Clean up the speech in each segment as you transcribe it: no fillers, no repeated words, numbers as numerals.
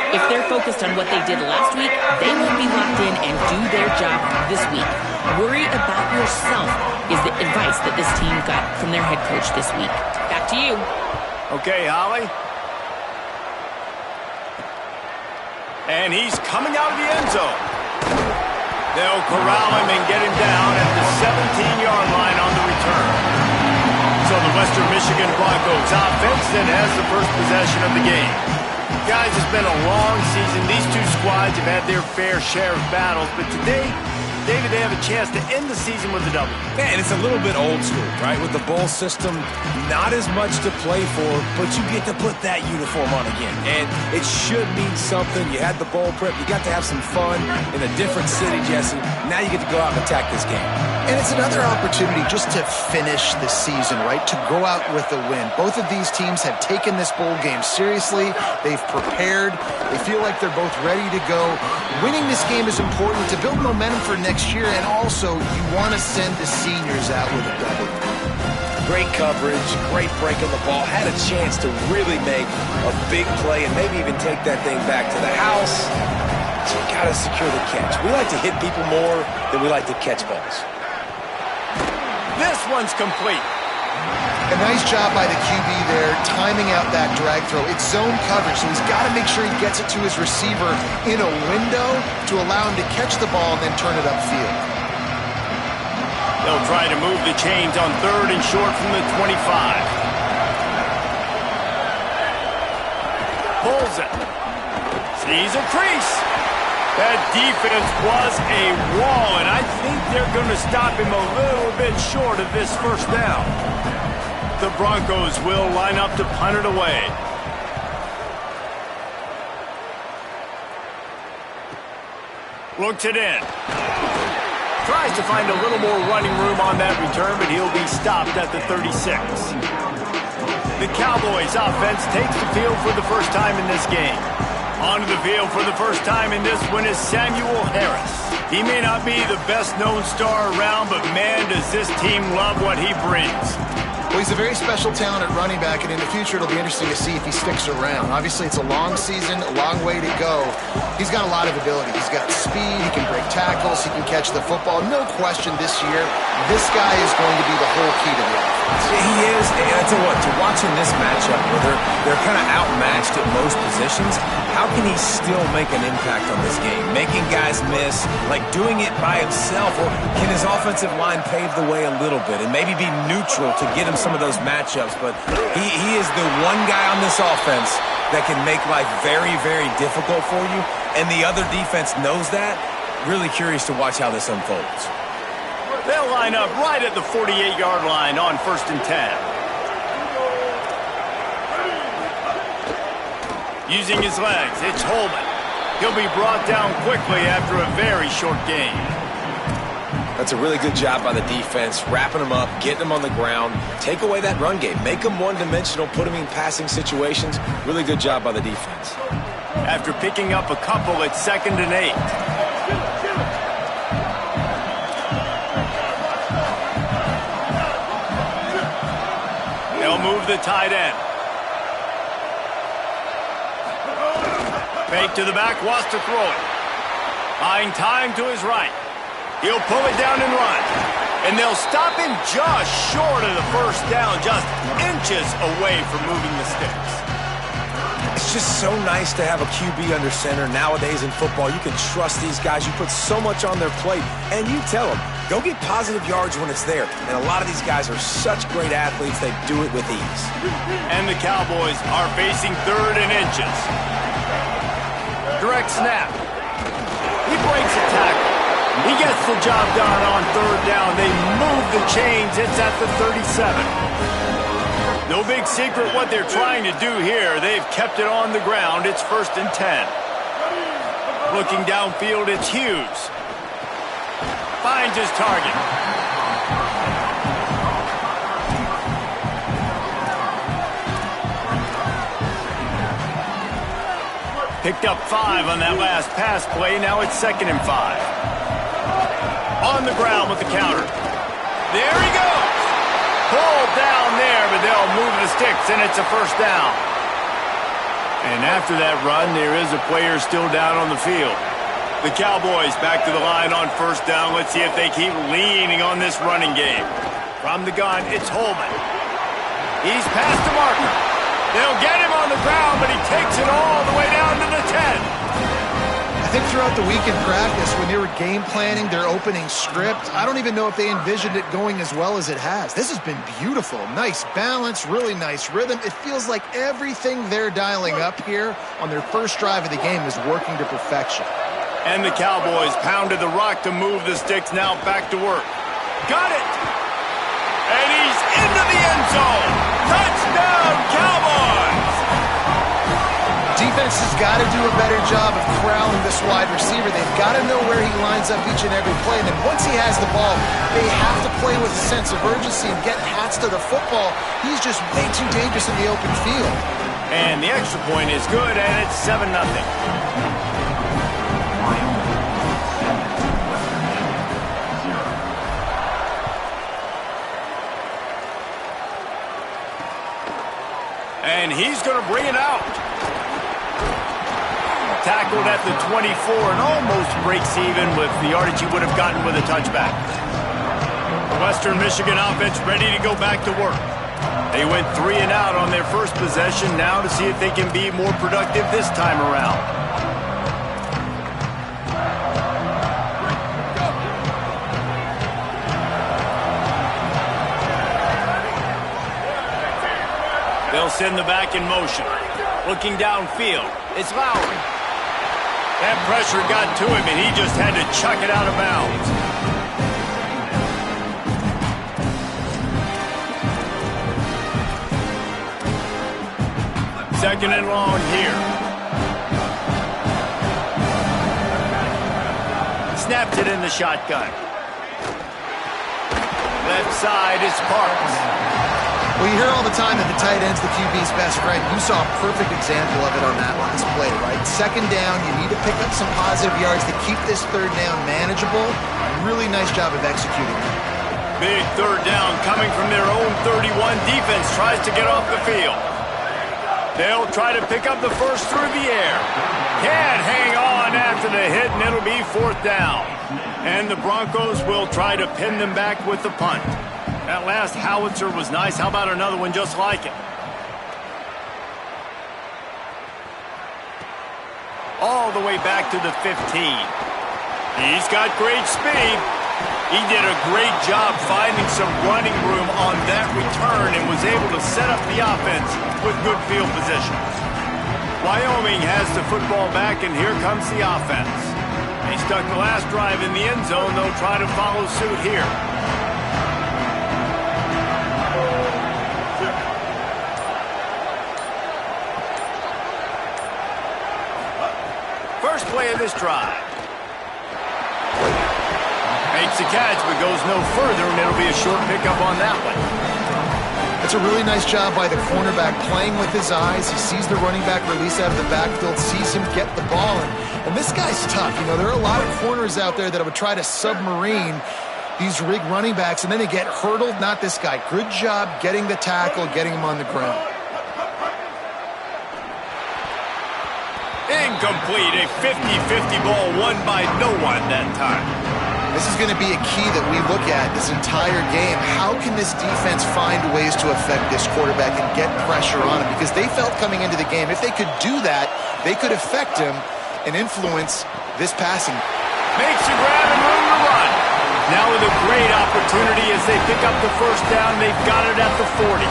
If they're focused on what they did last week, they won't be locked in and do their job this week. Worry about yourself is the advice that this team got from their head coach this week. Back to you. Okay, Holly. And he's coming out of the end zone. They'll corral him and get him down at the 17-yard line on the return. So the Western Michigan Broncos offense then has the first possession of the game. Guys, it's been a long season. These two squads have had their fair share of battles, but today, David, they have a chance to end the season with a W. Man, it's a little bit old school, right? With the bowl system, not as much to play for, but you get to put that uniform on again. And it should mean something. You had the bowl prep. You got to have some fun in a different city, Jesse. Now you get to go out and attack this game. And it's another opportunity just to finish the season, right? To go out with a win. Both of these teams have taken this bowl game seriously. They've prepared. They feel like they're both ready to go. Winning this game is important to build momentum for next year, and also you want to send the seniors out with a W. Great coverage, great break on the ball. Had a chance to really make a big play and maybe even take that thing back to the house. So you got to secure the catch. We like to hit people more than we like to catch balls. This one's complete. A nice job by the QB there, timing out that drag throw. It's zone coverage, so he's got to make sure he gets it to his receiver in a window to allow him to catch the ball and then turn it upfield. They'll try to move the chains on 3rd and short from the 25. Pulls it. Sees a crease. That defense was a wall, and I think they're going to stop him a little bit short of this first down. The Broncos will line up to punt it away. Looks it in. Tries to find a little more running room on that return, but he'll be stopped at the 36. The Cowboys offense takes the field for the first time in this game. Onto the field for the first time in this one is Samuel Harris. He may not be the best-known star around, but man, does this team love what he brings. Well, he's a very special talent at running back, and in the future, it'll be interesting to see if he sticks around. Obviously, it's a long season, a long way to go. He's got a lot of ability. He's got speed, he can break tackles, he can catch the football. No question this year, this guy is going to be the whole key to the offense. He is, and I tell you what, to watching this matchup where they're kind of outmatched at most positions, how can he still make an impact on this game? Making guys miss, like doing it by himself, or can his offensive line pave the way a little bit and maybe be neutral to get him some of those matchups? But he is the one guy on this offense that can make life very, very difficult for you, and the other defense knows that. Really curious to watch how this unfolds. They'll line up right at the 48-yard line on 1st and 10. Using his legs, it's Holman. He'll be brought down quickly after a very short game. That's a really good job by the defense, wrapping them up, getting them on the ground, take away that run game, make them one-dimensional, put them in passing situations. Really good job by the defense. After picking up a couple, it's 2nd and 8. They'll move the tight end. Fake to the back, wants to throw it. Buying time to his right. He'll pull it down and run. And they'll stop him just short of the first down, just inches away from moving the sticks. It's just so nice to have a QB under center. Nowadays in football, you can trust these guys. You put so much on their plate, and you tell them, go get positive yards when it's there. And a lot of these guys are such great athletes, they do it with ease. And the Cowboys are facing 3rd and inches. Direct snap. He breaks a tackle. He gets the job done on 3rd down. They move the chains. It's at the 37. No big secret what they're trying to do here. They've kept it on the ground. It's 1st and 10. Looking downfield, it's Hughes. Finds his target. Picked up 5 on that last pass play. Now it's 2nd and 5. On the ground with the counter. There he goes. Pulled down there, but they'll move the sticks, and it's a 1st down. And after that run, there is a player still down on the field. The Cowboys back to the line on first down. Let's see if they keep leaning on this running game. From the gun, it's Holman. He's past the marker. They'll get him on the ground, but he takes it all the way down to the 10. I think throughout the week in practice, when they were game planning their opening script, I don't even know if they envisioned it going as well as it has. This has been beautiful. Nice balance, really nice rhythm. It feels like everything they're dialing up here on their first drive of the game is working to perfection. And the Cowboys pounded the rock to move the sticks, now back to work. Got it! And he's into the end zone! Touchdown, Cowboys! Defense has got to do a better job of corralling this wide receiver. They've got to know where he lines up each and every play. And then once he has the ball, they have to play with a sense of urgency and get hats to the football. He's just way too dangerous in the open field. And the extra point is good, and it's 7-0. And he's going to bring it out. Tackled at the 24 and almost breaks even with the yardage he would have gotten with a touchback. Western Michigan offense ready to go back to work. They went 3 and out on their first possession, now to see if they can be more productive this time around. They'll send the back in motion. Looking downfield, it's Lowry. That pressure got to him, and he just had to chuck it out of bounds. Second and long here. Snaps it in the shotgun. Left side is Parks. Well, you hear all the time that the tight end's the QB's best friend. You saw a perfect example of it on that last play, right? Second down, you need to pick up some positive yards to keep this third down manageable. Really nice job of executing that. Big third down coming from their own 31. Defense tries to get off the field. They'll try to pick up the first through the air. Can't hang on after the hit, and it'll be fourth down. And the Broncos will try to pin them back with the punt. That last howitzer was nice. How about another one just like it? All the way back to the 15. He's got great speed. He did a great job finding some running room on that return and was able to set up the offense with good field position. Wyoming has the football back, and here comes the offense. They stuck the last drive in the end zone. They'll try to follow suit here. First play of this drive. Makes the catch, but goes no further, and it'll be a short pickup on that one. It's a really nice job by the cornerback playing with his eyes. He sees the running back release out of the backfield, sees him get the ball, and this guy's tough. You know, there are a lot of corners out there that would try to submarine these rig running backs, and then they get hurdled. Not this guy. Good job getting the tackle, getting him on the ground. Incomplete, a 50-50 ball won by no one that time. This is going to be a key that we look at this entire game. How can this defense find ways to affect this quarterback and get pressure on him? Because they felt coming into the game, if they could do that, they could affect him and influence this passing. Makes a grab and room to run. Now with a great opportunity as they pick up the first down, they've got it at the 40.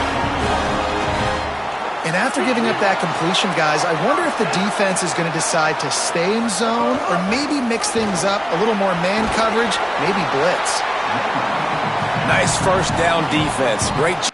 And after giving up that completion, guys, I wonder if the defense is going to decide to stay in zone or maybe mix things up, a little more man coverage, maybe blitz. Nice first down defense. Great job.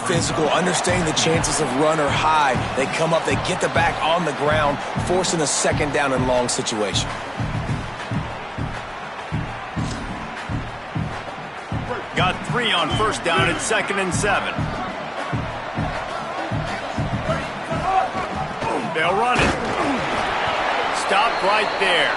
physical, understanding the chances of run are high. They come up, they get the back on the ground, forcing a second down and long situation. Got 3 on first down at 2nd and 7. They'll run it. Stop right there.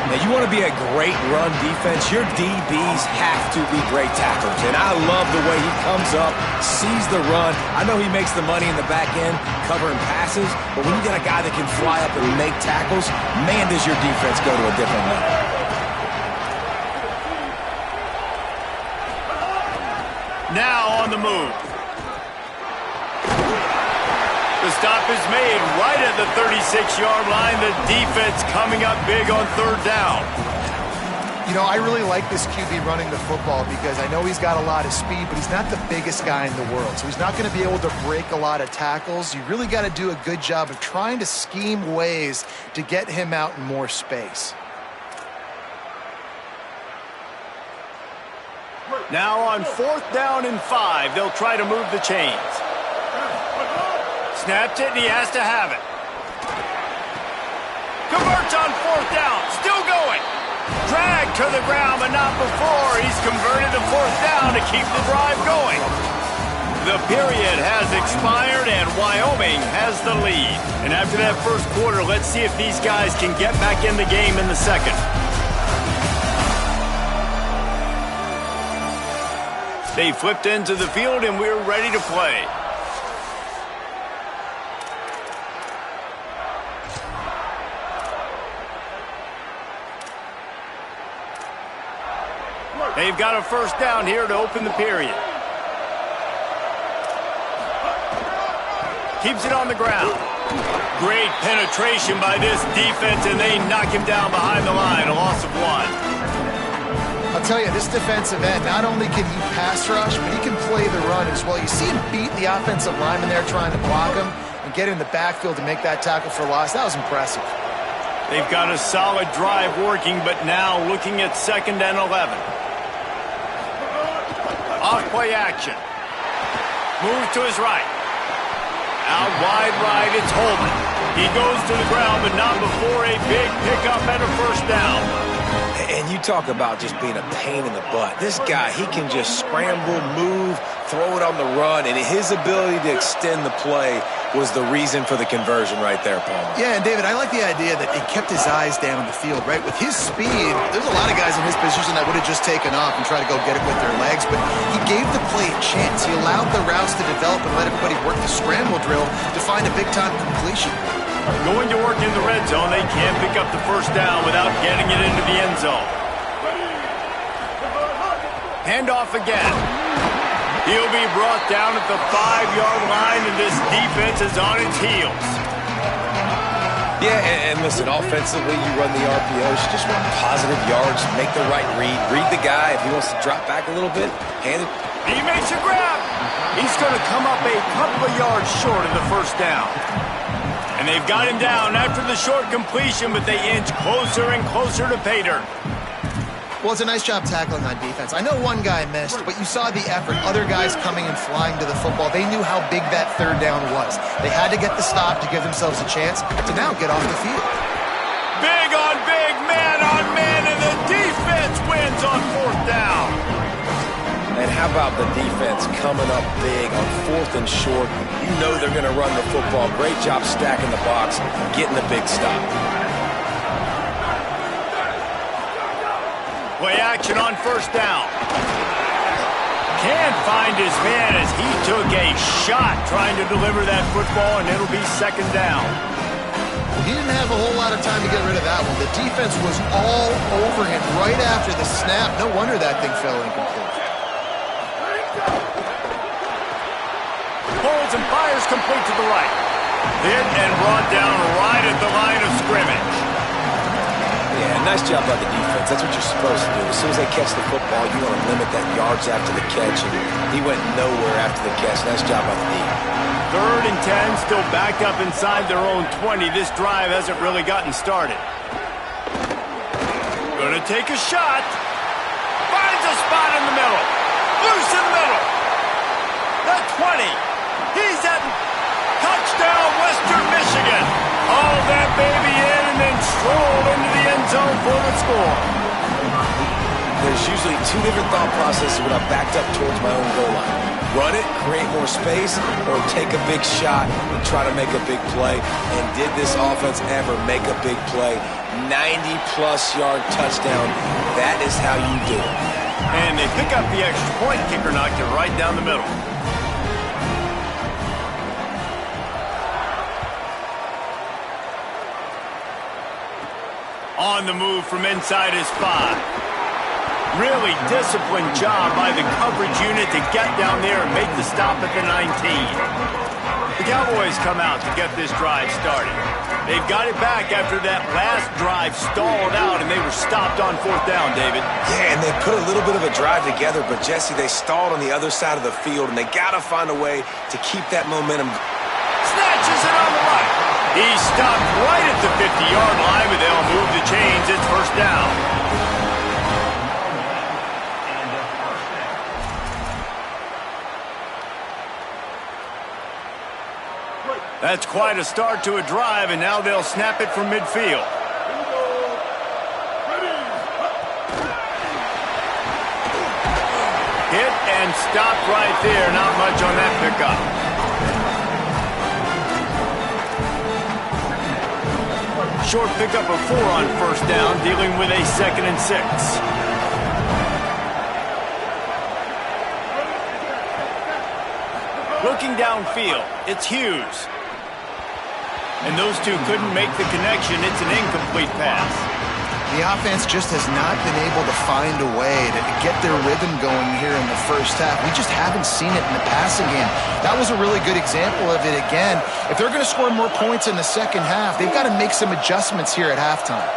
Now, you want to be a great run defense, your DBs have to be great tacklers. And I love the way he comes up, sees the run. I know he makes the money in the back end covering passes, but when you got a guy that can fly up and make tackles, man, does your defense go to a different level. Now on the move. The stop is made right at the 36-yard line. The defense coming up big on 3rd down. You know, I really like this QB running the football because I know he's got a lot of speed, but he's not the biggest guy in the world. So he's not going to be able to break a lot of tackles. You really got to do a good job of trying to scheme ways to get him out in more space. Now on 4th down and 5, they'll try to move the chains. Snapped it, and he has to have it. Converts on 4th down. Still going. Dragged to the ground, but not before. He's converted to 4th down to keep the drive going. The period has expired, and Wyoming has the lead. And after that first quarter, let's see if these guys can get back in the game in the second. They flipped into the field, and we're ready to play. They've got a first down here to open the period. Keeps it on the ground. Great penetration by this defense, and they knock him down behind the line. A loss of 1. I'll tell you, this defensive end, not only can he pass rush, but he can play the run as well. You see him beat the offensive lineman there trying to block him and get in the backfield to make that tackle for loss. That was impressive. They've got a solid drive working, but now looking at 2nd and 11. Off-play action. Move to his right. Out wide right, it's Holman. He goes to the ground, but not before a big pickup and a first down. And you talk about just being a pain in the butt. This guy, he can just scramble, move, throw it on the run, and his ability to extend the play was the reason for the conversion right there, Paul. Yeah, and David, I like the idea that he kept his eyes down on the field, right? With his speed, there's a lot of guys in his position that would have just taken off and tried to go get it with their legs, but he gave the play a chance. He allowed the routes to develop and let everybody work the scramble drill to find a big-time completion. Going to work in the red zone, they can't pick up the first down without getting it into the end zone. Handoff again. He'll be brought down at the 5-yard line, and this defense is on its heels. Yeah, and listen, offensively, you run the RPOs, you just want positive yards, make the right read the guy. If he wants to drop back a little bit, hand it. He makes a grab. He's going to come up a couple of yards short of the first down. And they've got him down after the short completion, but they inch closer and closer to pay dirt. Well, it's a nice job tackling on defense. I know one guy missed, but you saw the effort. Other guys coming and flying to the football. They knew how big that 3rd down was. They had to get the stop to give themselves a chance to now get off the field. Big on big, man on man, and the defense wins on 4th down. And how about the defense coming up big on 4th and short? You know they're going to run the football. Great job stacking the box, getting the big stop. Play action on first down. Can't find his man as he took a shot trying to deliver that football, and it'll be 2nd down. He didn't have a whole lot of time to get rid of that one. The defense was all over him right after the snap. No wonder that thing fell incomplete. Holds and fires complete to the right. Hit and brought down right at the line of scrimmage. Yeah, nice job by the defense. That's what you're supposed to do. As soon as they catch the football, you want to limit that yards after the catch, and he went nowhere after the catch. Nice job by the D. 3rd and 10, still backed up inside their own 20. This drive hasn't really gotten started. Gonna take a shot. Finds a spot in the middle. Loose in the middle. The 20. He's at touchdown, Western Michigan. Haul that baby in and then stroll into the end zone for the score. There's usually two different thought processes when I'm backed up towards my own goal line. Run it, create more space, or take a big shot and try to make a big play. And did this offense ever make a big play? 90-plus yard touchdown. That is how you do it. And they pick up the extra point. Kicker knocked it right down the middle. On the move from inside his 5. Really disciplined job by the coverage unit to get down there and make the stop at the 19. The Cowboys come out to get this drive started. They've got it back after that last drive stalled out and they were stopped on 4th down, David. Yeah, and they put a little bit of a drive together, but Jesse, they stalled on the other side of the field, and they got to find a way to keep that momentum. Snatches it on the right. He stopped right at the 50-yard line, but they'll move the chains. It's 1st down. That's quite a start to a drive, and now they'll snap it from midfield. Hit and stopped right there. Not much on that pickup. Short pickup of 4 on 1st down, dealing with a 2nd and 6. Looking downfield, it's Hughes. And those two couldn't make the connection. It's an incomplete pass. The offense just has not been able to find a way to get their rhythm going here in the first half. We just haven't seen it in the passing game. That was a really good example of it again. If they're going to score more points in the second half, they've got to make some adjustments here at halftime.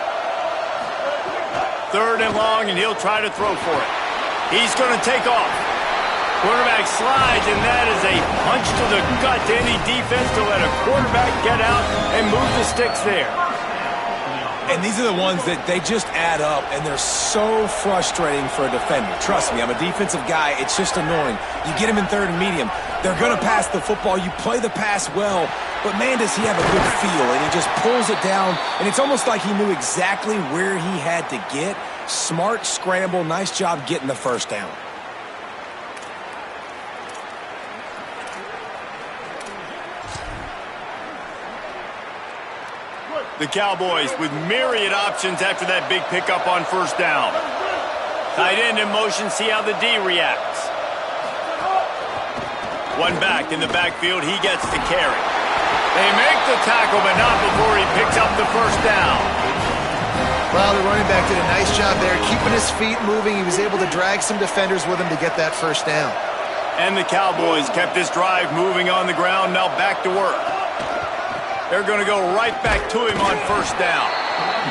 3rd and long, and he'll try to throw for it. He's going to take off. Quarterback slides, and that is a punch to the gut to any defense to let a quarterback get out and move the sticks there. And these are the ones that they just add up, and they're so frustrating for a defender. Trust me, I'm a defensive guy. It's just annoying. You get him in 3rd and medium. They're going to pass the football. You play the pass well, but man, does he have a good feel, and he just pulls it down, and it's almost like he knew exactly where he had to get. Smart scramble. Nice job getting the 1st down. The Cowboys with myriad options after that big pickup on 1st down. Tight end in motion, see how the D reacts. One back in the backfield, he gets the carry. They make the tackle, but not before he picks up the 1st down. Well, the running back did a nice job there, keeping his feet moving. He was able to drag some defenders with him to get that 1st down. And the Cowboys kept this drive moving on the ground, now back to work. They're going to go right back to him on 1st down.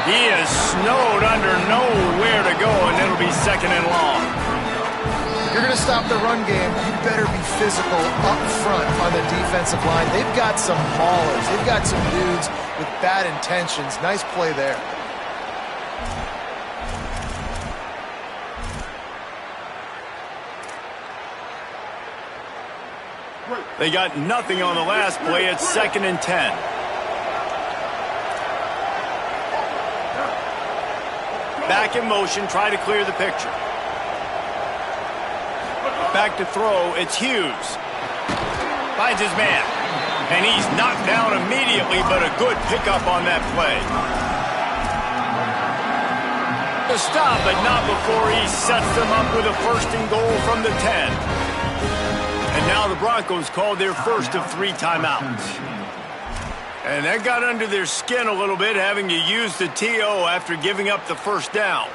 He is snowed under, nowhere to go, and it'll be 2nd and long. If you're going to stop the run game, you better be physical up front on the defensive line. They've got some maulers. They've got some dudes with bad intentions. Nice play there. They got nothing on the last play. It's 2nd and 10. Back in motion, try to clear the picture. Back to throw, it's Hughes. Finds his man. And he's knocked down immediately, but a good pickup on that play. The stop, but not before he sets them up with a 1st and goal from the 10. And now the Broncos called their first of 3 timeouts. And that got under their skin a little bit, having to use the TO after giving up the 1st down.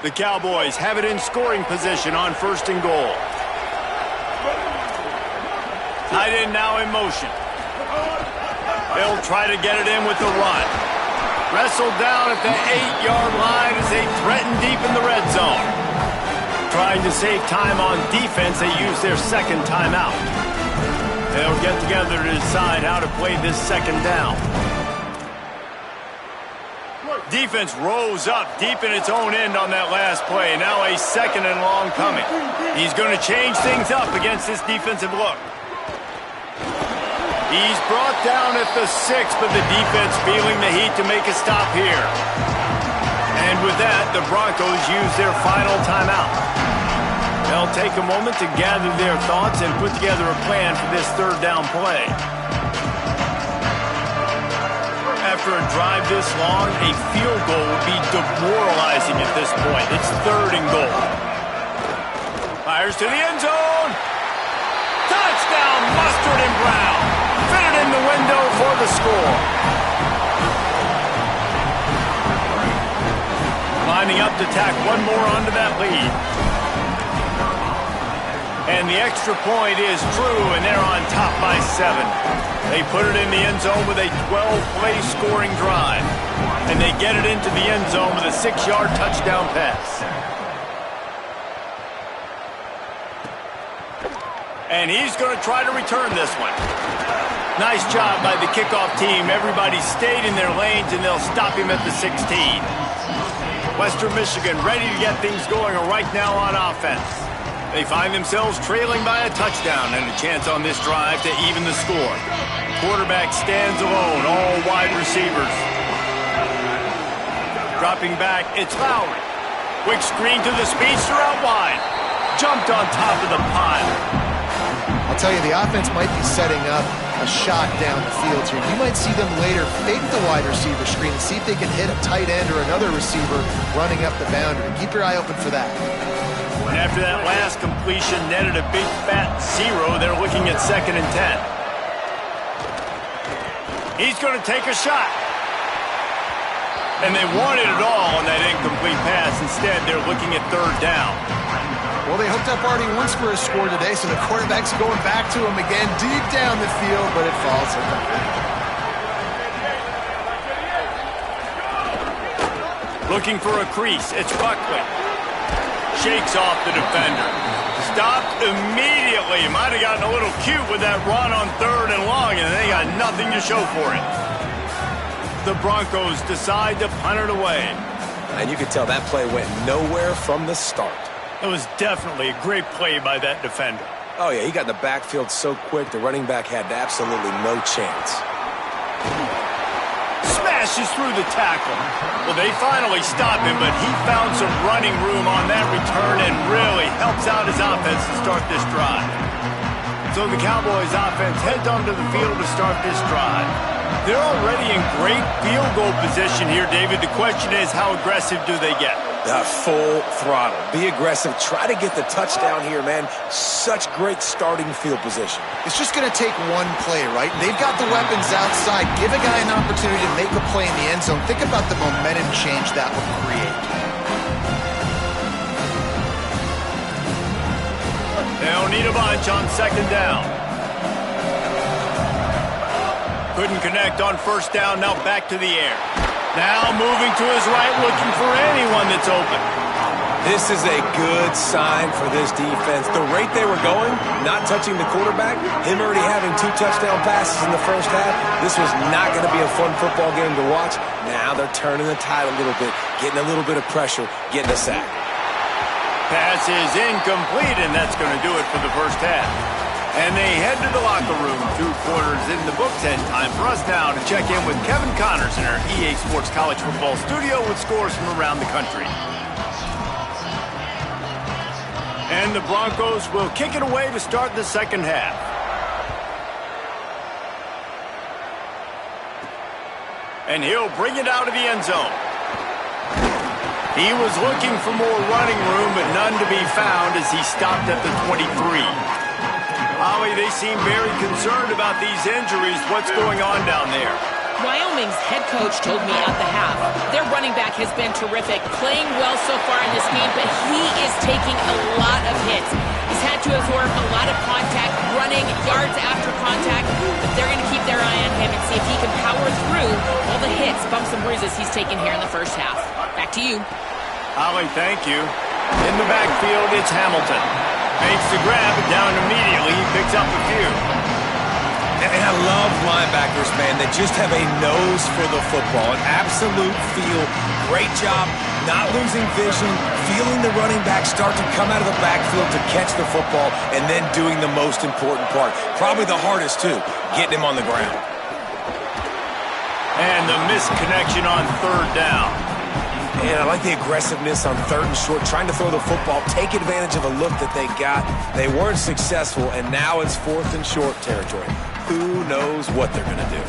The Cowboys have it in scoring position on 1st and goal. Tight end now in motion. They'll try to get it in with the run. Wrestled down at the 8-yard line as they threaten deep in the red zone. Trying to save time on defense, they use their 2nd timeout. They'll get together to decide how to play this 2nd down. Defense rose up deep in its own end on that last play. Now a 2nd and long coming. He's going to change things up against this defensive look. He's brought down at the 6, but the defense feeling the heat to make a stop here. And with that, the Broncos use their final timeout. They'll take a moment to gather their thoughts and put together a plan for this 3rd down play. After a drive this long, a field goal would be demoralizing at this point. It's 3rd and goal. Fires to the end zone. Touchdown, Mustard and Brown. Fitted in the window for the score. Lining up to tack one more onto that lead. And the extra point is true, and they're on top by 7. They put it in the end zone with a 12-play scoring drive. And they get it into the end zone with a 6-yard touchdown pass. And he's going to try to return this one. Nice job by the kickoff team. Everybody stayed in their lanes, and they'll stop him at the 16. Western Michigan ready to get things going right now on offense. They find themselves trailing by a touchdown and a chance on this drive to even the score. Quarterback stands alone, all wide receivers. Dropping back, it's Lowry. Quick screen to the speedster out wide. Jumped on top of the pile. I'll tell you, the offense might be setting up a shot down the field here. You might see them later fake the wide receiver screen and see if they can hit a tight end or another receiver running up the boundary. Keep your eye open for that. And after that last completion netted a big fat 0, they're looking at 2nd and 10. He's going to take a shot. And they wanted it all on that incomplete pass. Instead, they're looking at 3rd down. Well, they hooked up already once for a score today, so the quarterback's going back to him again deep down the field, but it falls incomplete. Looking for a crease. It's Buckley. Shakes off the defender. Stopped immediately. Might have gotten a little cute with that run on 3rd and long, and they got nothing to show for it. The Broncos decide to punt it away. And you could tell that play went nowhere from the start. It was definitely a great play by that defender. Oh, yeah, he got in the backfield so quick, the running back had absolutely no chance. Smashes through the tackle. Well, they finally stop him, but he found some running room on that return and really helps out his offense to start this drive. So the Cowboys offense heads onto the field to start this drive. They're already in great field goal position here, David. The question is, how aggressive do they get? Full throttle. Be aggressive. Try to get the touchdown here, man. Such great starting field position. It's just going to take one play, right? They've got the weapons outside. Give a guy an opportunity to make a play in the end zone. Think about the momentum change that would create. They don't need a bunch on 2nd down. Couldn't connect on 1st down. Now back to the air. Now moving to his right, looking for anyone that's open. This is a good sign for this defense. The rate they were going, not touching the quarterback, him already having 2 touchdown passes in the first half, this was not going to be a fun football game to watch. Now they're turning the tide a little bit, getting a little bit of pressure, getting a sack. Pass is incomplete, and that's going to do it for the first half. And they head to the locker room. 2 quarters in the books, and time for us now to check in with Kevin Connors in our EA Sports College Football studio with scores from around the country. And the Broncos will kick it away to start the 2nd half. And he'll bring it out of the end zone. He was looking for more running room, but none to be found as he stopped at the 23. Holly, they seem very concerned about these injuries. What's going on down there? Wyoming's head coach told me at the half, their running back has been terrific, playing well so far in this game, but he is taking a lot of hits. He's had to absorb a lot of contact, running yards after contact, but they're going to keep their eye on him and see if he can power through all the hits, bumps, and bruises he's taken here in the first half. Back to you. Holly, thank you. In the backfield, it's Hamilton. Makes the grab, down immediately. He picks up a few. And I love linebackers, man, that just have a nose for the football, an absolute feel. Great job not losing vision, feeling the running back start to come out of the backfield to catch the football, and then doing the most important part. Probably the hardest, too, getting him on the ground. And the misconnection on third down. And I like the aggressiveness on third and short, trying to throw the football, take advantage of a look that they got. They weren't successful, and now it's fourth and short territory. Who knows what they're going to do?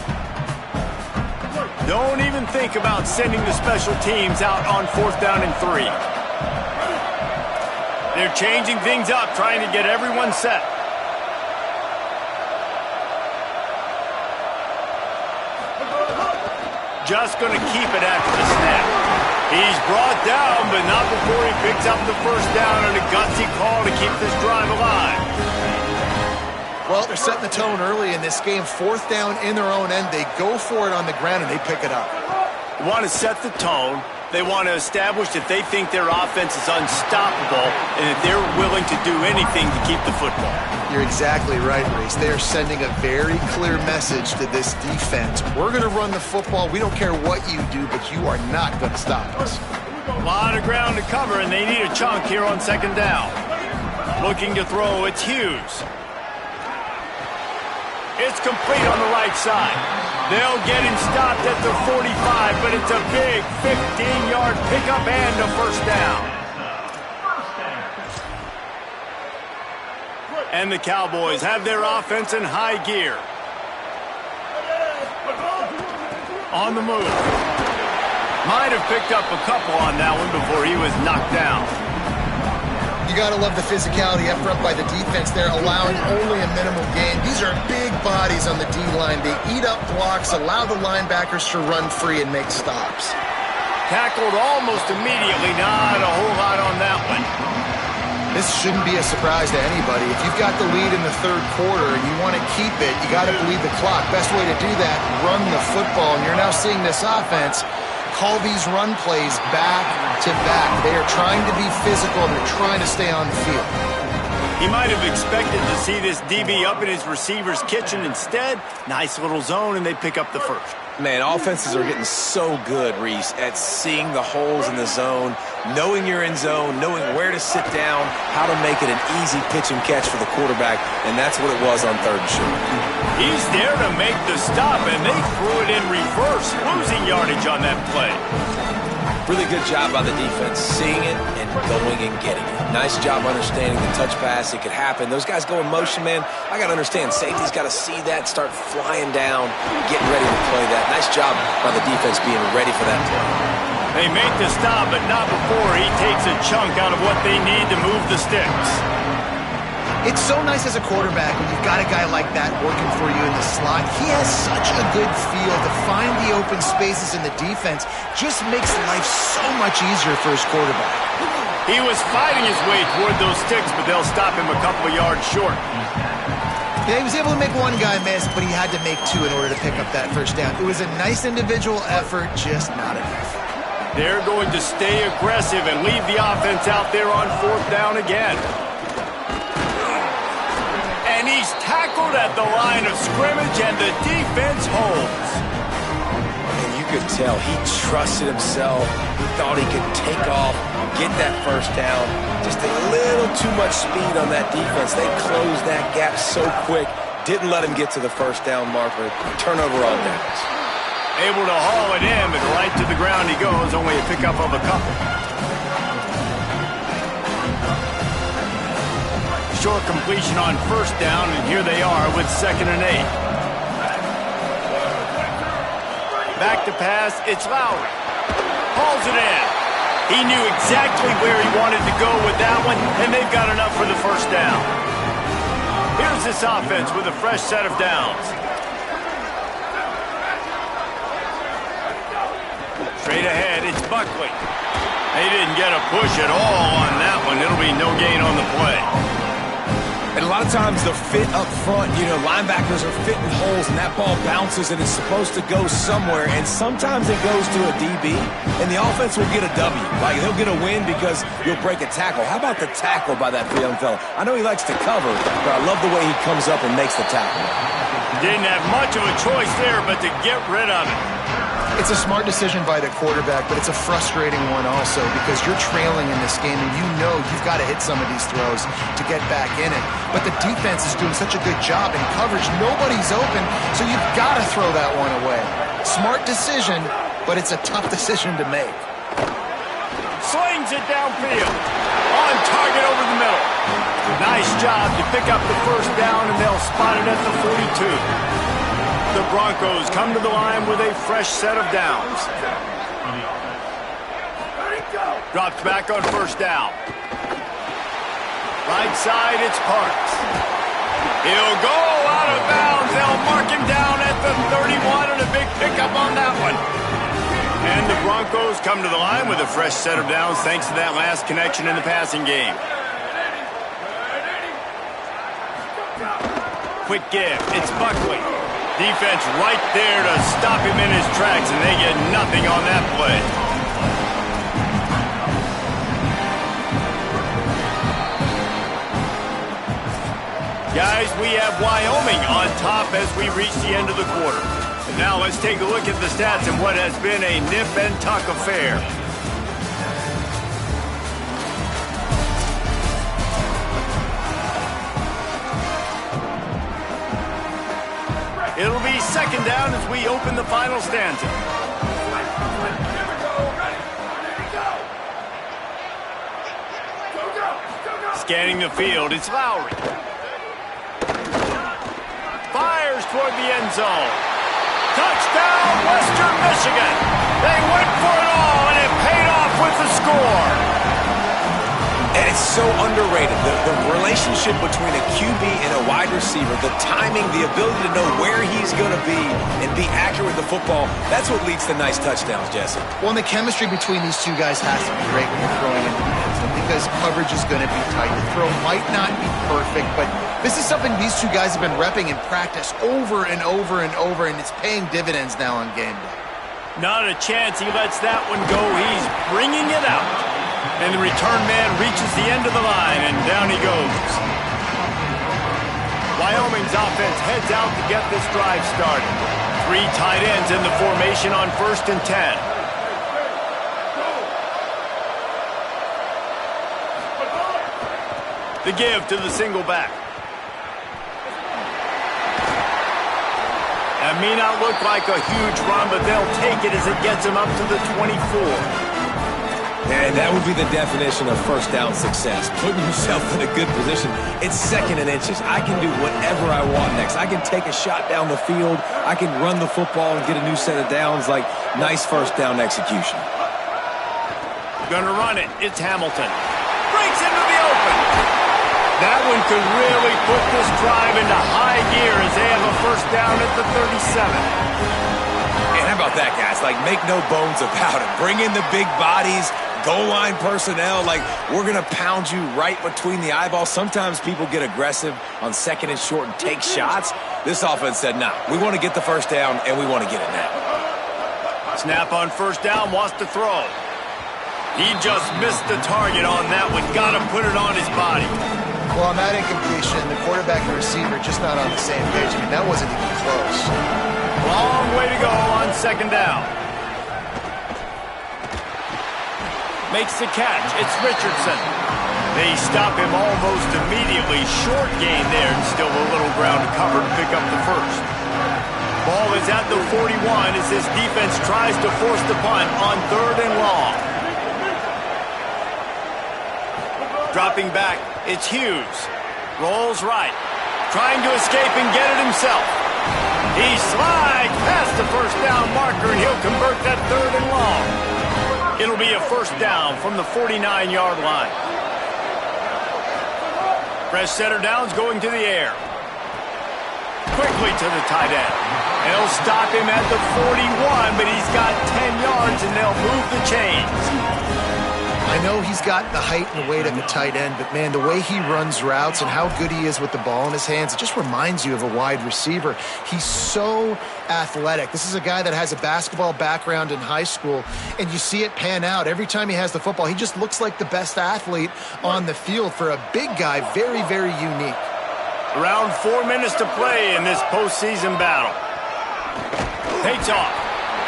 Don't even think about sending the special teams out on 4th down and 3. They're changing things up, trying to get everyone set. Just going to keep it after the snap. He's brought down, but not before he picks up the first down on a gutsy call to keep this drive alive. Well, they're setting the tone early in this game. 4th down in their own end. They go for it on the ground, and they pick it up. They want to set the tone. They want to establish that they think their offense is unstoppable and that they're willing to do anything to keep the football. You're exactly right, Reese. They are sending a very clear message to this defense. We're going to run the football. We don't care what you do, but you are not going to stop us. A lot of ground to cover, and they need a chunk here on 2nd down. Looking to throw, it's Hughes. It's complete on the right side. They'll get him stopped at the 45, but it's a big 15-yard pickup and a first down. And the Cowboys have their offense in high gear. On the move. Might have picked up a couple on that one before he was knocked down. You got to love the physicality up front by the defense. They're allowing only a minimal gain. These are big bodies on the D-line. They eat up blocks, allow the linebackers to run free and make stops. Tackled almost immediately. Not a whole lot on that one. This shouldn't be a surprise to anybody. If you've got the lead in the 3rd quarter and you want to keep it, you got to bleed the clock. Best way to do that, run the football. And you're now seeing this offense call these run plays back to back. They are trying to be physical, and they're trying to stay on the field. He might have expected to see this DB up in his receiver's kitchen. Instead, nice little zone, and they pick up the first. Man, offenses are getting so good, Reese, at seeing the holes in the zone, knowing you're in zone, knowing where to sit down, how to make it an easy pitch and catch for the quarterback, and that's what it was on 3rd and short. He's there to make the stop, and they threw it in reverse, losing yardage on that play. Really good job by the defense, seeing it and going and getting it. Nice job understanding the touch pass. It could happen. Those guys go in motion, man. I got to understand. Safety's got to see that, start flying down, getting ready to play that. Nice job by the defense being ready for that play. They make the stop, but not before he takes a chunk out of what they need to move the sticks. It's so nice as a quarterback when you've got a guy like that working for you in the slot. He has such a good feel to find the open spaces in the defense. Just makes life so much easier for his quarterback. He was fighting his way toward those sticks, but they'll stop him a couple of yards short. Yeah, he was able to make one guy miss, but he had to make 2 in order to pick up that first down. It was a nice individual effort, just not enough. They're going to stay aggressive and leave the offense out there on 4th down again. And he's tackled at the line of scrimmage, and the defense holds. And you could tell he trusted himself. He thought he could take off, get that first down. Just a little too much speed on that defense. They closed that gap so quick. Didn't let him get to the first down marker. Turnover on downs. Able to haul it in, but right to the ground he goes. Only a pickup of a couple. Short completion on 1st down, and here they are with 2nd and 8. Back to pass, it's Lowry. Hauls it in. He knew exactly where he wanted to go with that one, and they've got enough for the first down. Here's this offense with a fresh set of downs. Straight ahead, it's Buckley. They didn't get a push at all on that one. It'll be no gain on the play. And a lot of times the fit up front, linebackers are fitting holes and that ball bounces and it's supposed to go somewhere. And sometimes it goes to a DB and the offense will get a W. Like they'll get a win because you'll break a tackle. How about the tackle by that young fella? I know he likes to cover, but I love the way he comes up and makes the tackle. Didn't have much of a choice there but to get rid of it. It's a smart decision by the quarterback, but it's a frustrating one also because you're trailing in this game and you know you've got to hit some of these throws to get back in it. But the defense is doing such a good job in coverage. Nobody's open, so you've got to throw that one away. Smart decision, but it's a tough decision to make. Slings it downfield. On target over the middle. Nice job to pick up the first down, and they'll spot it at the 42. The Broncos come to the line with a fresh set of downs. Drops back on first down. Right side, it's Parks. He'll go out of bounds. They'll mark him down at the 31, and a big pickup on that one. And the Broncos come to the line with a fresh set of downs thanks to that last connection in the passing game. Quick give. It's Buckley. Defense right there to stop him in his tracks, and they get nothing on that play. Guys, we have Wyoming on top as we reach the end of the quarter. And now let's take a look at the stats in what has been a nip and tuck affair. It'll be second down as we open the final stanza. Scanning the field, it's Lowry. Fires toward the end zone. Touchdown, Western Michigan. They went for it all, and it paid off with the score. And it's so underrated. The relationship between a QB and a wide receiver, the timing, the ability to know where he's going to be and be accurate with the football, that's what leads to nice touchdowns, Jesse. Well, and the chemistry between these two guys has to be great when you're throwing into the end zone because coverage is going to be tight. The throw might not be perfect, but this is something these two guys have been repping in practice over and over and over, and it's paying dividends now on game day. Not a chance he lets that one go. He's bringing it out. And the return man reaches the end of the line, and down he goes. Wyoming's offense heads out to get this drive started. 3 tight ends in the formation on 1st and 10. The give to the single back. That may not look like a huge run, but they'll take it as it gets them up to the 24. And that would be the definition of first down success. Putting yourself in a good position. It's second and inches. I can do whatever I want next. I can take a shot down the field. I can run the football and get a new set of downs. Like, nice first down execution. Gonna run it. It's Hamilton. Breaks into the open. That one could really put this drive into high gear as they have a first down at the 37. And how about that, guys? Like, make no bones about it. Bring in the big bodies, goal line personnel. Like, we're going to pound you right between the eyeballs. Sometimes people get aggressive on second and short and take shots. This offense said, nah, we want to get the first down, and we want to get it now. Snap on first down, wants to throw. He just missed the target on that one. Got to put it on his body. Well, on that incompletion, the quarterback and receiver just not on the same page. I mean, that wasn't even close. Long way to go on second down. Makes the catch. It's Richardson. They stop him almost immediately. Short gain there, and still a little ground to cover to pick up the first. Ball is at the 41 as this defense tries to force the punt on 3rd and long. Dropping back, it's Hughes. Rolls right. Trying to escape and get it himself. He slides past the first down marker, and he'll convert that 3rd and long. It'll be a first down from the 49-yard line. Fresh set of downs going to the air. Quickly to the tight end. They'll stop him at the 41, but he's got 10 yards, and they'll move the chains. I know he's got the height and weight of a tight end, but, man, the way he runs routes and how good he is with the ball in his hands, it just reminds you of a wide receiver. He's so athletic. This is a guy that has a basketball background in high school, and you see it pan out. Every time he has the football, he just looks like the best athlete on the field. For a big guy, very, very unique. Around 4 minutes to play in this postseason battle. Takes off,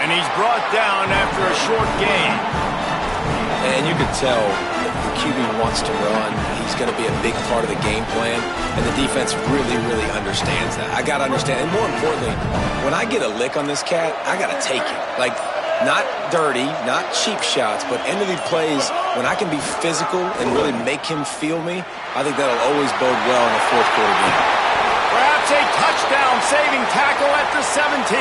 and he's brought down after a short gain. And you can tell the QB wants to run. He's going to be a big part of the game plan, and the defense really, really understands that. I got to understand, and more importantly, when I get a lick on this cat, I got to take it. Like, not dirty, not cheap shots, but end of the plays, when I can be physical and really make him feel me, I think that'll always bode well in the fourth quarter game. Perhaps a touchdown-saving tackle at the 17.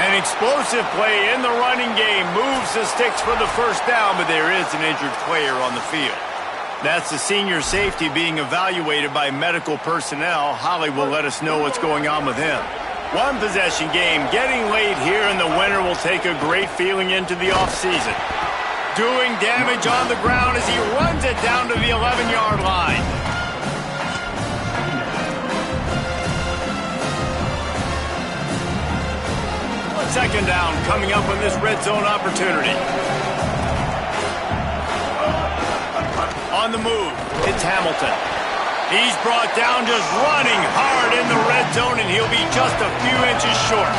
An explosive play in the running game moves the sticks for the first down, but there is an injured player on the field. That's the senior safety being evaluated by medical personnel. Holly will let us know what's going on with him. One possession game getting late here, and the winner will take a great feeling into the offseason. Doing damage on the ground as he runs it down to the 11-yard line. Second down coming up on this red zone opportunity. On the move, it's Hamilton. He's brought down just running hard in the red zone, and he'll be just a few inches short.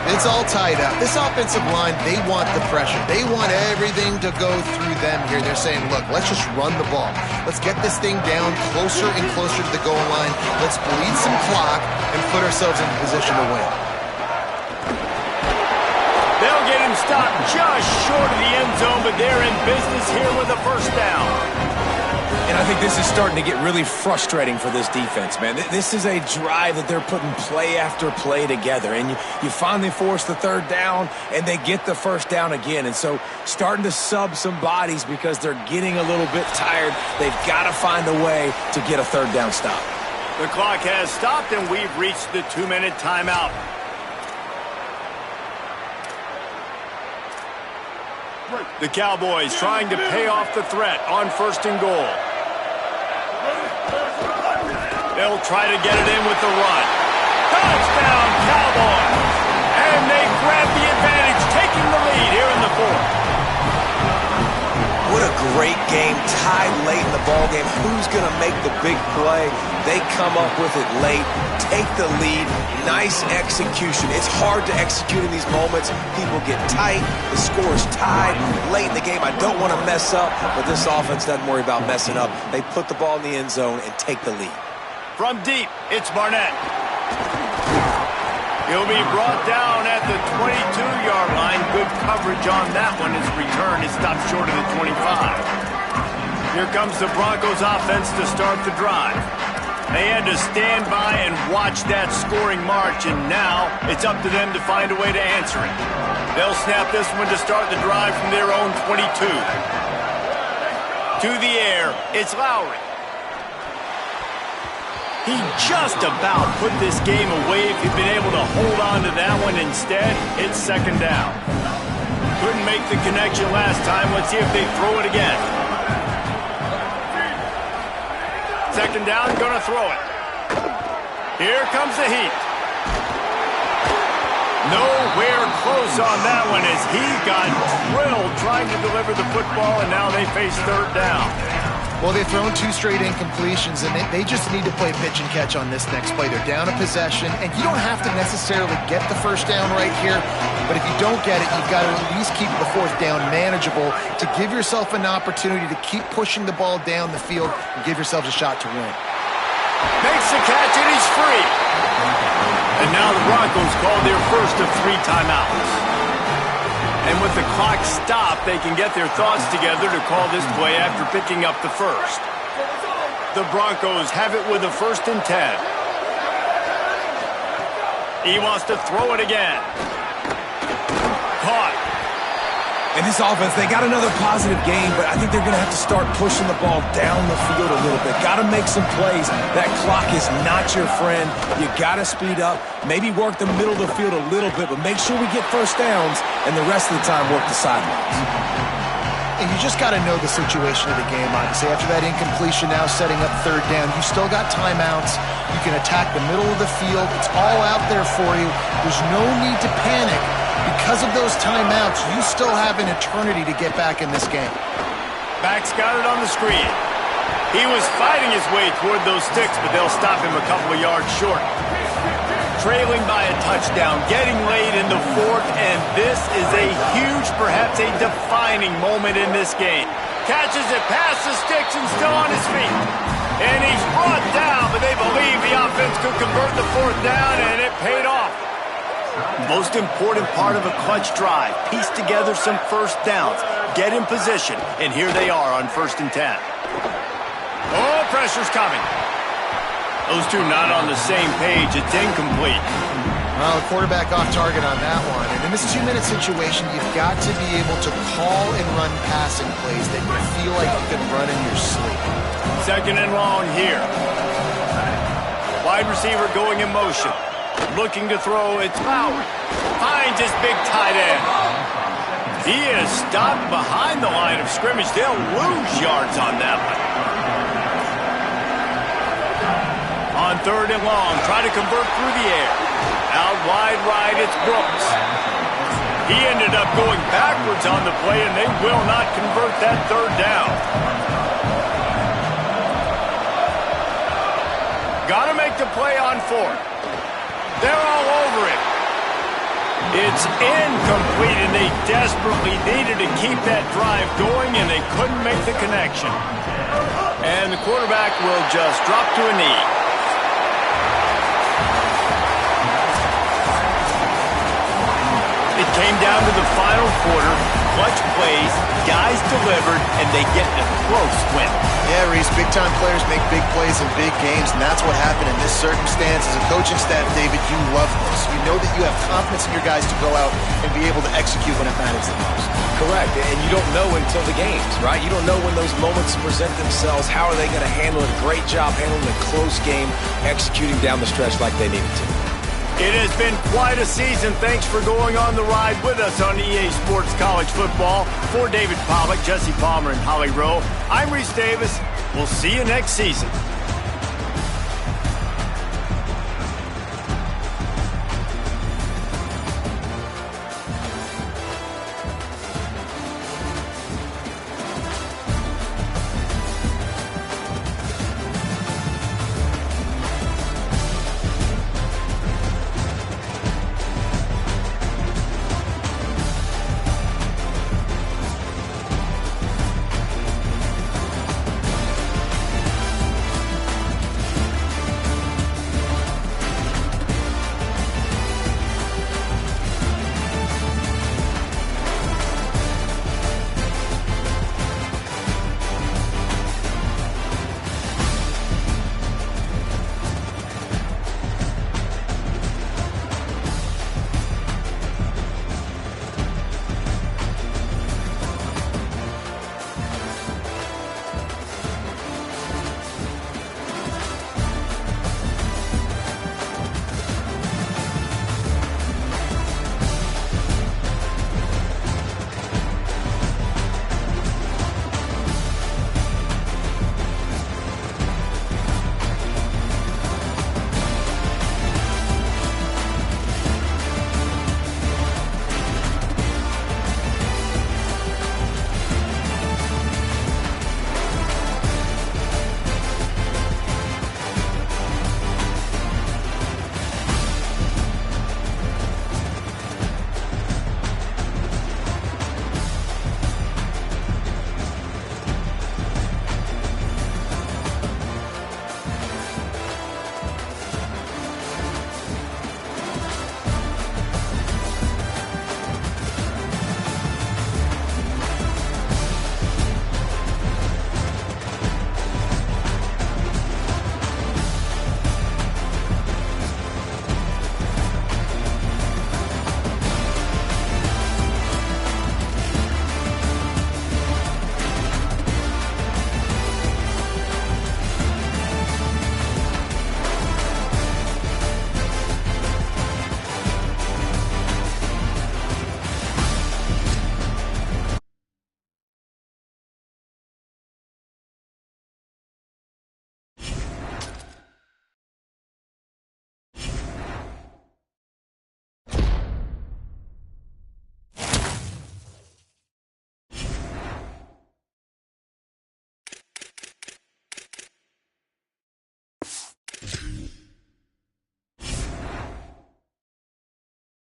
It's all tied up. This offensive line, they want the pressure. They want everything to go through them here. They're saying, look, let's just run the ball. Let's get this thing down closer and closer to the goal line. Let's bleed some clock and put ourselves in position to win. They'll get him stopped just short of the end zone, but they're in business here with a first down. And I think this is starting to get really frustrating for this defense, man. This is a drive that they're putting play after play together. And you finally force the third down, and they get the first down again. And so starting to sub some bodies because they're getting a little bit tired. They've got to find a way to get a third down stop. The clock has stopped, and we've reached the 2-minute timeout. The Cowboys trying to pay off the threat on first and goal. They'll try to get it in with the run. Touchdown, Cowboys! And they grab the advantage, taking the lead here in the fourth. What a great game, tied late in the ballgame. Who's going to make the big play? They come up with it late, take the lead. Nice execution. It's hard to execute in these moments. People get tight. The score is tied late in the game. I don't want to mess up, but this offense doesn't worry about messing up. They put the ball in the end zone and take the lead. From deep, it's Barnett. He'll be brought down at the 22-yard line. Good coverage on that one. His return is stopped short of the 25. Here comes the Broncos offense to start the drive. They had to stand by and watch that scoring march, and now it's up to them to find a way to answer it. They'll snap this one to start the drive from their own 22. To the air, it's Lowry. He just about put this game away if he'd been able to hold on to that one. Instead, it's second down. Couldn't make the connection last time. Let's see if they throw it again. Second down, gonna throw it. Here comes the heat. Nowhere close on that one as he got drilled trying to deliver the football, and now they face third down. Well, they've thrown 2 straight incompletions, and they just need to play pitch and catch on this next play. They're down a possession, and you don't have to necessarily get the first down right here, but if you don't get it, you've got to at least keep the fourth down manageable to give yourself an opportunity to keep pushing the ball down the field and give yourselves a shot to win. Makes the catch, and he's free. And now the Broncos call their first of 3 timeouts. And with the clock stopped, they can get their thoughts together to call this play after picking up the first. The Broncos have it with a 1st and 10. He wants to throw it again. Caught. And this offense, they got another positive game, but I think they're going to have to start pushing the ball down the field a little bit. Got to make some plays. That clock is not your friend. You got to speed up, maybe work the middle of the field a little bit, but make sure we get first downs, and the rest of the time work the sidelines. And you just got to know the situation of the game, obviously. After that incompletion, now setting up third down, you still got timeouts. You can attack the middle of the field. It's all out there for you. There's no need to panic. Because of those timeouts, you still have an eternity to get back in this game. Back's got it on the screen. He was fighting his way toward those sticks, but they'll stop him a couple of yards short. Trailing by a touchdown, getting late in the fourth, and this is a huge, perhaps a defining moment in this game. Catches it past the sticks and still on his feet. And he's brought down, but they believe the offense could convert the fourth down, and it paid off. Most important part of a clutch drive, piece together some first downs, get in position, and here they are on 1st and 10. Oh, pressure's coming. Those two not on the same page. It's incomplete. Well, the quarterback off target on that one. And in this 2-minute situation, you've got to be able to call and run passing plays that you feel like you can run in your sleep. 2nd and long here. Wide receiver going in motion. Looking to throw. It's Bauer. Finds his big tight end. He is stopped behind the line of scrimmage. They'll lose yards on that one. On 3rd and long, try to convert through the air. Out wide right, it's Brooks. He ended up going backwards on the play, and they will not convert that 3rd down. Got to make the play on 4th. They're all over it. It's incomplete, and they desperately needed to keep that drive going, and they couldn't make the connection. And the quarterback will just drop to a knee. It came down to the final quarter, clutch plays, guys delivered, and they get a close win. Yeah, Reese, big-time players make big plays in big games, and that's what happened in this circumstance. As a coaching staff, David, you love this. You know that you have confidence in your guys to go out and be able to execute when it matters the most. Correct, and you don't know until the games, right? You don't know when those moments present themselves. How are they going to handle it? Great job handling a close game, executing down the stretch like they needed to. It has been quite a season. Thanks for going on the ride with us on EA Sports College Football. For David Pollack, Jesse Palmer, and Holly Rowe, I'm Reese Davis. We'll see you next season.